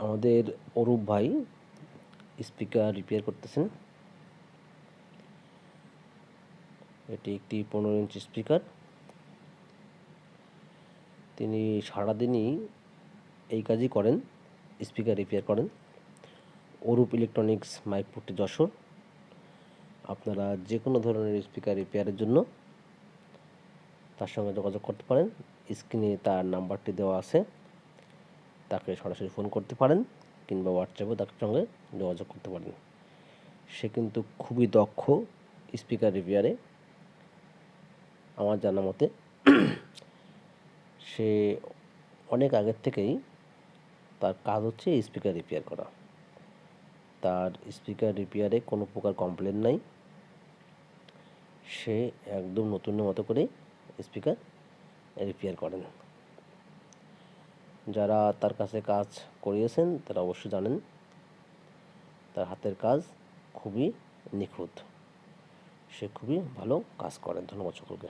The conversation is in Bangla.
আমাদের অরূপ ভাই স্পিকার রিপেয়ার করতেছেন। এটি একটি 15 ইঞ্চি স্পিকার। তিনি সারাদিনই এই কাজই করেন, স্পিকার রিপেয়ার করেন। অরূপ ইলেকট্রনিক্স, মাইকপুট্টি, যশোর। আপনারা যে কোনো ধরনের স্পিকার রিপেয়ারের জন্য তার সঙ্গে যোগাযোগ করতে পারেন। স্ক্রিনে তার নাম্বারটি দেওয়া আছে, তাকে সরাসরি ফোন করতে পারেন কিংবা হোয়াটসঅ্যাপে তার সঙ্গে যোগাযোগ করতে পারেন। সে কিন্তু খুবই দক্ষ স্পিকার রিপেয়ারে। আমার জানা মতে সে অনেক আগের থেকেই তার কাজ হচ্ছে স্পিকার রিপেয়ার করা। তার স্পিকার রিপেয়ারে কোনো প্রকার কমপ্লেন নাই। সে একদম নতুনের মতো করেই স্পিকার রিপেয়ার করেন। যারা তার কাছে কাজ করিয়েছেন তারা অবশ্যই জানেন তার হাতের কাজ খুবই নিখুঁত। সে খুবই ভালো কাজ করেন। ধন্যবাদ সকলকে।